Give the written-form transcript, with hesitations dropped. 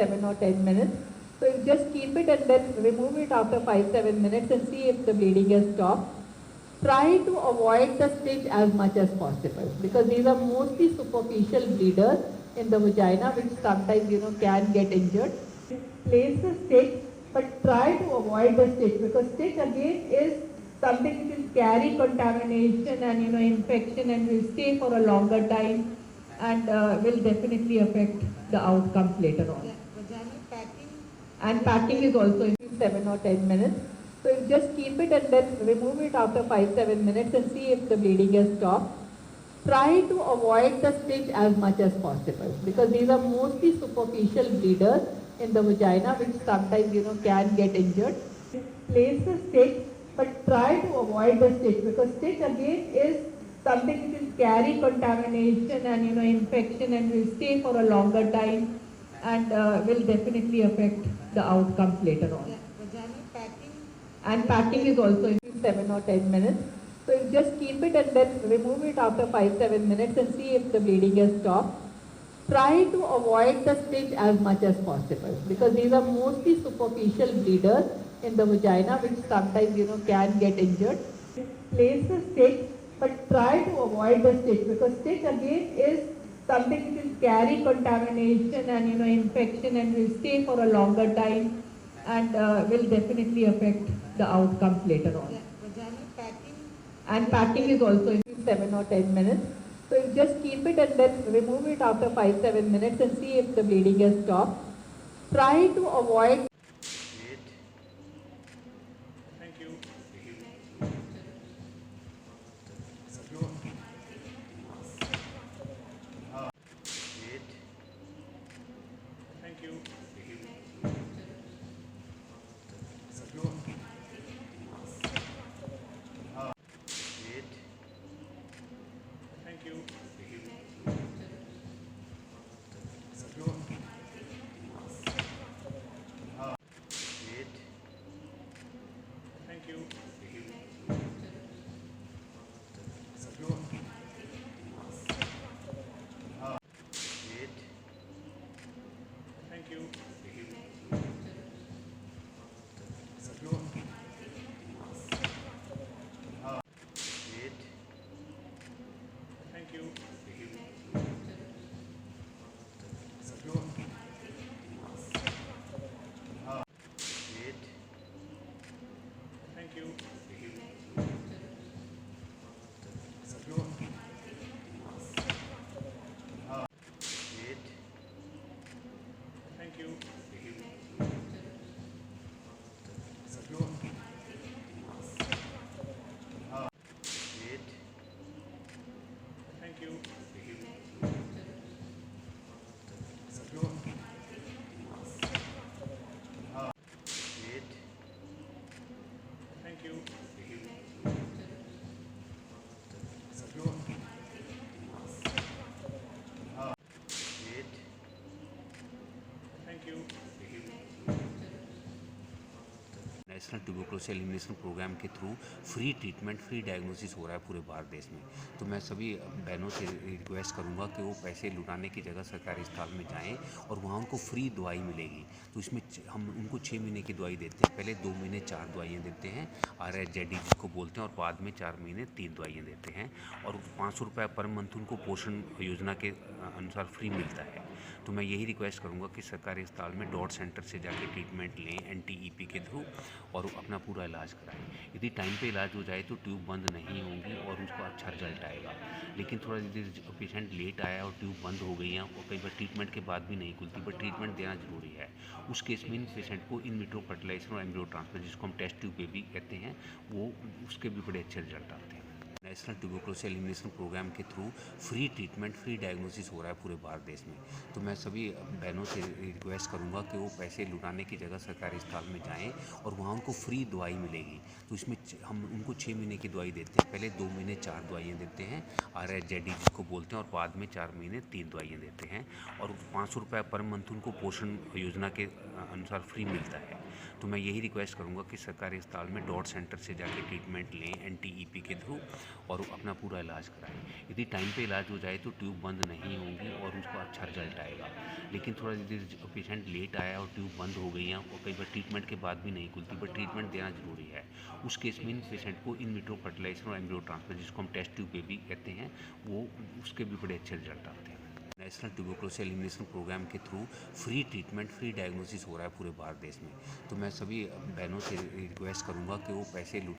7 or 10 minutes. So you just keep it and then remove it after 5-7 minutes and see if the bleeding has stopped. Try to avoid the stitch as much as possible because these are mostly superficial bleeders in the vagina which sometimes can get injured. Place the stitch but try to avoid the stitch because stitch again is something which will carry contamination and infection and will stay for a longer time and will definitely affect the outcomes later on. Vaginal packing. And packing is also in 7 or 10 minutes. So you just keep it and then remove it after 5-7 minutes and see if the bleeding has stopped. Try to avoid the stitch as much as possible because these are mostly superficial bleeders in the vagina which sometimes can get injured. Place the stitch but try to avoid the stitch because stitch again is something which will carry contamination and infection and will stay for a longer time and will definitely affect the outcomes later on. Vaginal packing. And packing is also in 7 or 10 minutes. So you just keep it and then remove it after 5-7 minutes and see if the bleeding has stopped. Try to avoid the stitch as much as possible because these are mostly superficial bleeders in the vagina which sometimes can get injured. Place the stitch but try to avoid the stitch because stitch again is something which will carry contamination and infection and will stay for a longer time and will definitely affect the outcomes later on. Vaginal packing. And packing is also in 7 or 10 minutes. So you just keep it and then remove it after 5-7 minutes and see if the bleeding has stopped. Try to avoid. Thank you. Thank you. Thank you. Thank you. Thank you. Thank you. Thank you. Thank you. Thank you. Thank you. Thank you. National tuberculosis elimination programme के through free treatment, free diagnosis हो रहा है पूरे भारत देश में। तो मैं सभी बहनों से रिक्वेस्ट करूंगा कि वो पैसे लुटाने की जगह सरकारी अस्पताल में जाएं और वहाँ उनको फ्री दवाई मिलेगी। तो इसमें हम उनको 6 महीने की दवाई देते हैं, पहले 2 महीने 4 दवाइयाँ देते हैं, RHZD जिसको बोलते हैं, और बाद में 4 महीने 3 दवाइयाँ देते हैं, और 500 रुपये पर मंथ उनको पोषण योजना के अनुसार फ्री मिलता है। तो मैं यही रिक्वेस्ट करूंगा कि सरकारी अस्पताल में डॉट सेंटर से जाके ट्रीटमेंट लें NTEP के थ्रू और अपना पूरा इलाज कराएं। यदि टाइम पे इलाज हो जाए तो ट्यूब बंद नहीं होंगी और उसका अच्छा रिजल्ट आएगा। लेकिन थोड़ा यदि पेशेंट लेट आया और ट्यूब बंद हो गई हैं और कई बार ट्रीटमेंट के बाद भी नहीं खुलती, बट ट्रीटमेंट देना ज़रूरी है, उस केस में इन पेशेंट को इन विट्रो फर्टिलाइजेशन और एम्ब्रियो ट्रांसफर, जिसको हम टेस्ट ट्यूब बेबी कहते हैं, वो उसके भी बड़े अच्छे रिजल्ट आते हैं। नेशनल ट्यूबरकुलोसिस एलिमिनेशन प्रोग्राम के through free treatment, free diagnosis हो रहा है पूरे भारत देश में। तो मैं सभी बहनों से रिक्वेस्ट करूंगा कि वो पैसे लुटाने की जगह सरकारी अस्पताल में जाएं और वहाँ उनको फ्री दवाई मिलेगी। तो इसमें हम उनको 6 महीने की दवाई देते हैं, पहले 2 महीने 4 दवाइयाँ देते हैं, RHZD जिसको बोलते हैं, और बाद में 4 महीने 3 दवाइयाँ देते हैं, और 500 रुपये पर मंथ उनको पोषण योजना के अनुसार फ्री मिलता है। तो मैं यही रिक्वेस्ट करूंगा कि सरकारी अस्पताल में डॉट सेंटर से जाके ट्रीटमेंट लें NTEP के थ्रू और अपना पूरा इलाज कराएं। यदि टाइम पे इलाज हो जाए तो ट्यूब बंद नहीं होगी और उसको अच्छा रिजल्ट आएगा। लेकिन थोड़ा यदि पेशेंट लेट आया और ट्यूब बंद हो गई है और कई बार ट्रीटमेंट के बाद भी नहीं खुलती, पर ट्रीटमेंट देना ज़रूरी है, उस केस में इन पेशेंट को इन विट्रो फर्टिलाइजेशन और एम्ब्रियो ट्रांसफर, जिसको हम टेस्ट ट्यूब बेबी कहते हैं, वो उसके भी बड़े अच्छे रिजल्ट आते हैं। नेशनल ट्यूबरकुलोसिस एलिमिनेशन प्रोग्राम के through free treatment, free diagnosis हो रहा है पूरे भारत देश में। तो मैं सभी बहनों से रिक्वेस्ट करूंगा कि वो पैसे